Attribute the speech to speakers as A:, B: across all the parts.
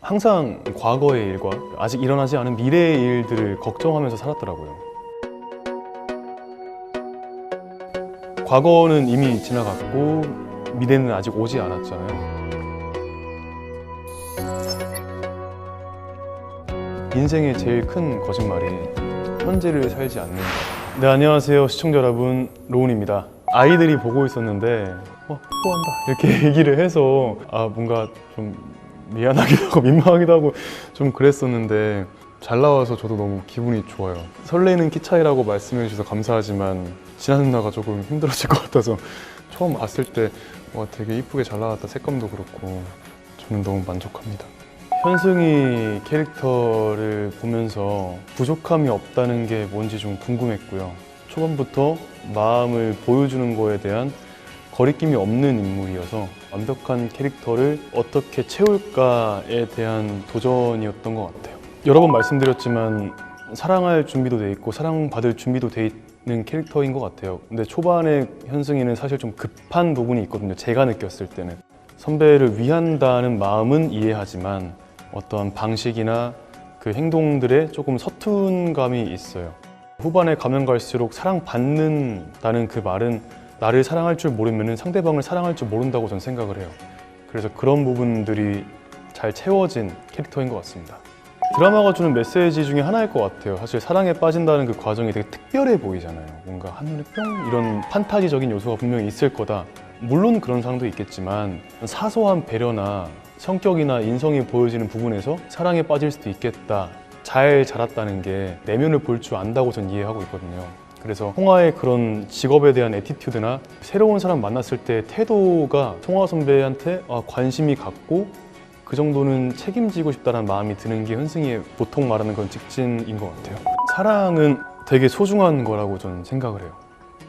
A: 항상 과거의 일과 아직 일어나지 않은 미래의 일들을 걱정하면서 살았더라고요. 과거는 이미 지나갔고 미래는 아직 오지 않았잖아요. 인생의 제일 큰 거짓말이 현재를 살지 않는 것. 네, 안녕하세요 시청자 여러분, 로운입니다. 아이들이 보고 있었는데 뽀뽀한다 이렇게 얘기를 해서 뭔가 좀 미안하기도 하고 민망하기도 하고 좀 그랬었는데 잘 나와서 저도 너무 기분이 좋아요. 설레는 키 차이라고 말씀해 주셔서 감사하지만 진아 누나가 조금 힘들어질 것 같아서 처음 왔을 때 되게 이쁘게 잘 나왔다, 색감도 그렇고 저는 너무 만족합니다. 현승이 캐릭터를 보면서 부족함이 없다는 게 뭔지 좀 궁금했고요. 초반부터 마음을 보여주는 거에 대한 거리낌이 없는 인물이어서 완벽한 캐릭터를 어떻게 채울까에 대한 도전이었던 것 같아요. 여러 번 말씀드렸지만 사랑할 준비도 돼 있고 사랑받을 준비도 돼 있는 캐릭터인 것 같아요. 근데 초반에 현승이는 사실 좀 급한 부분이 있거든요. 제가 느꼈을 때는 선배를 위한다는 마음은 이해하지만 어떠한 방식이나 그 행동들에 조금 서툰 감이 있어요. 후반에 가면 갈수록 사랑받는다는 그 말은 나를 사랑할 줄 모르면 상대방을 사랑할 줄 모른다고 저는 생각을 해요. 그래서 그런 부분들이 잘 채워진 캐릭터인 것 같습니다. 드라마가 주는 메시지 중에 하나일 것 같아요. 사실 사랑에 빠진다는 그 과정이 되게 특별해 보이잖아요. 뭔가 한눈에 뿅 이런 판타지적인 요소가 분명히 있을 거다. 물론 그런 사람도 있겠지만 사소한 배려나 성격이나 인성이 보여지는 부분에서 사랑에 빠질 수도 있겠다. 잘 자랐다는 게 내면을 볼 줄 안다고 전 이해하고 있거든요. 그래서 송하의 그런 직업에 대한 애티튜드나 새로운 사람 만났을 때 태도가 송하 선배한테 관심이 갔고 그 정도는 책임지고 싶다는 마음이 드는 게 현승이의 보통 말하는 그런 직진인 것 같아요. 사랑은 되게 소중한 거라고 저는 생각을 해요.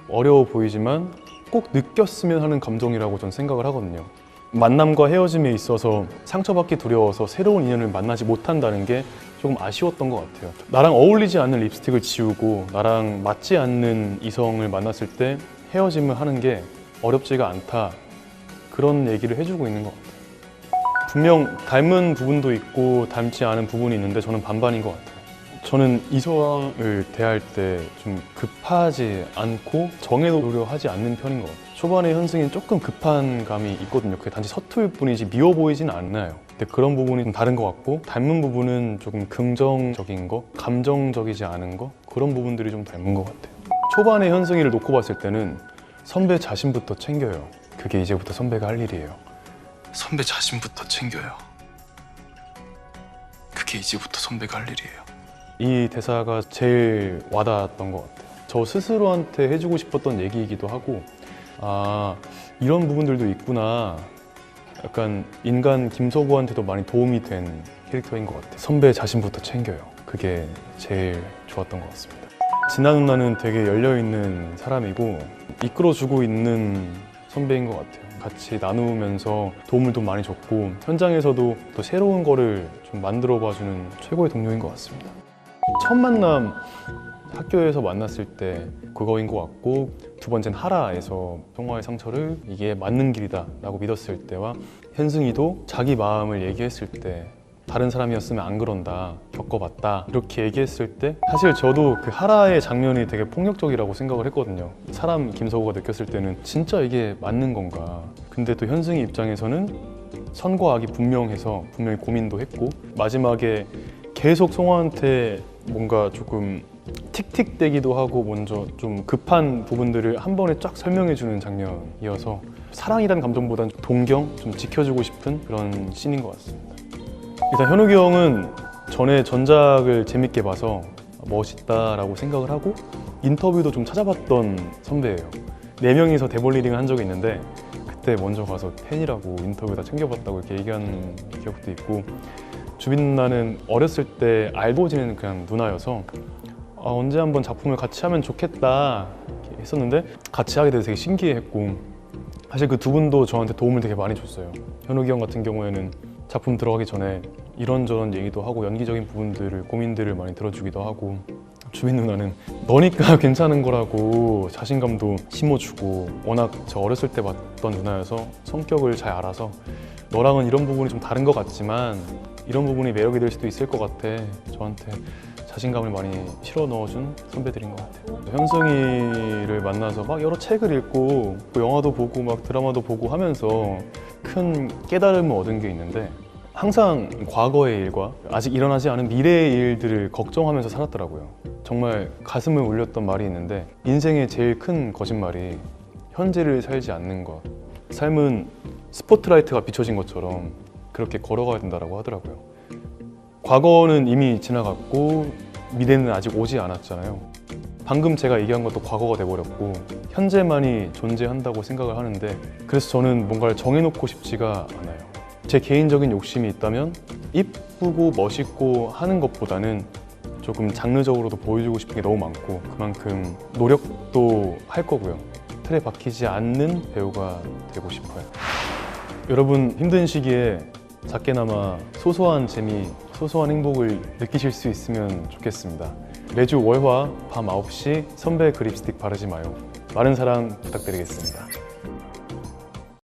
A: 어려워 보이지만 꼭 느꼈으면 하는 감정이라고 저는 생각을 하거든요. 만남과 헤어짐에 있어서 상처받기 두려워서 새로운 인연을 만나지 못한다는 게 조금 아쉬웠던 것 같아요. 나랑 어울리지 않는 립스틱을 지우고 나랑 맞지 않는 이성을 만났을 때 헤어짐을 하는 게 어렵지가 않다, 그런 얘기를 해주고 있는 것 같아요. 분명 닮은 부분도 있고 닮지 않은 부분이 있는데 저는 반반인 것 같아요. 저는 이성을 대할 때 좀 급하지 않고 정해놓으려 하지 않는 편인 것 같아요. 초반에 현승이는 조금 급한 감이 있거든요. 그게 단지 서툴 뿐이지 미워 보이진 않나요. 근데 그런 부분이 좀 다른 것 같고, 닮은 부분은 조금 긍정적인 거, 감정적이지 않은 거, 그런 부분들이 좀 닮은 것 같아요. 초반에 현승이를 놓고 봤을 때는 선배 자신부터 챙겨요. 그게 이제부터 선배가 할 일이에요. 선배 자신부터 챙겨요. 그게 이제부터 선배가 할 일이에요. 이 대사가 제일 와닿았던 것 같아요. 저 스스로한테 해주고 싶었던 얘기이기도 하고, 이런 부분들도 있구나. 약간 인간 김서구한테도 많이 도움이 된 캐릭터인 것 같아요. 선배 자신부터 챙겨요. 그게 제일 좋았던 것 같습니다. 진아 누나는 되게 열려있는 사람이고 이끌어주고 있는 선배인 것 같아요. 같이 나누면서 도움을 좀 많이 줬고 현장에서도 또 새로운 거를 좀 만들어봐주는 최고의 동료인 것 같습니다. 첫 만남 학교에서 만났을 때 그거인 것 같고, 두 번째는 하라에서 송하의 상처를 이게 맞는 길이다 라고 믿었을 때와 현승이도 자기 마음을 얘기했을 때 다른 사람이었으면 안 그런다, 겪어봤다 이렇게 얘기했을 때 사실 저도 그 하라의 장면이 되게 폭력적이라고 생각을 했거든요. 사람 김서구가 느꼈을 때는 진짜 이게 맞는 건가. 근데 또 현승이 입장에서는 선과 악이 분명해서 분명히 고민도 했고 마지막에 계속 송하한테 뭔가 조금 틱틱대기도 하고 먼저 좀 급한 부분들을 한 번에 쫙 설명해주는 장면이어서 사랑이라는 감정보다는 동경, 좀 지켜주고 싶은 그런 씬인 것 같습니다. 일단 현욱이 형은 전에 전작을 재밌게 봐서 멋있다라고 생각을 하고 인터뷰도 좀 찾아봤던 선배예요. 4명이서 대볼리딩을 한 적이 있는데 그때 먼저 가서 팬이라고 인터뷰 다 챙겨봤다고 이렇게 얘기한 기억도 있고, 주빈 누나는 어렸을 때 알고 지내는 그냥 누나여서 언제 한번 작품을 같이 하면 좋겠다 이렇게 했었는데 같이 하게 돼서 되게 신기해했고, 사실 그 두 분도 저한테 도움을 되게 많이 줬어요. 현욱이 형 같은 경우에는 작품 들어가기 전에 이런저런 얘기도 하고 연기적인 부분들을, 고민들을 많이 들어주기도 하고, 주빈 누나는 너니까 괜찮은 거라고 자신감도 심어주고, 워낙 저 어렸을 때 봤던 누나여서 성격을 잘 알아서 너랑은 이런 부분이 좀 다른 것 같지만 이런 부분이 매력이 될 수도 있을 것 같아. 저한테 자신감을 많이 실어 넣어준 선배들인 것 같아요. 현승이를 만나서 막 여러 책을 읽고 영화도 보고 막 드라마도 보고 하면서 큰 깨달음을 얻은 게 있는데, 항상 과거의 일과 아직 일어나지 않은 미래의 일들을 걱정하면서 살았더라고요. 정말 가슴을 울렸던 말이 있는데, 인생의 제일 큰 거짓말이 현재를 살지 않는 것. 삶은 스포트라이트가 비춰진 것처럼 그렇게 걸어가야 된다고 하더라고요. 과거는 이미 지나갔고 미래는 아직 오지 않았잖아요. 방금 제가 얘기한 것도 과거가 돼버렸고 현재만이 존재한다고 생각을 하는데, 그래서 저는 뭔가를 정해놓고 싶지가 않아요. 제 개인적인 욕심이 있다면 이쁘고 멋있고 하는 것보다는 조금 장르적으로도 보여주고 싶은 게 너무 많고, 그만큼 노력도 할 거고요. 틀에 박히지 않는 배우가 되고 싶어요. 여러분 힘든 시기에 작게나마 소소한 재미, 소소한 행복을 느끼실 수 있으면 좋겠습니다. 매주 월화 밤 9시 선배 그립스틱 바르지 마요. 많은 사랑 부탁드리겠습니다.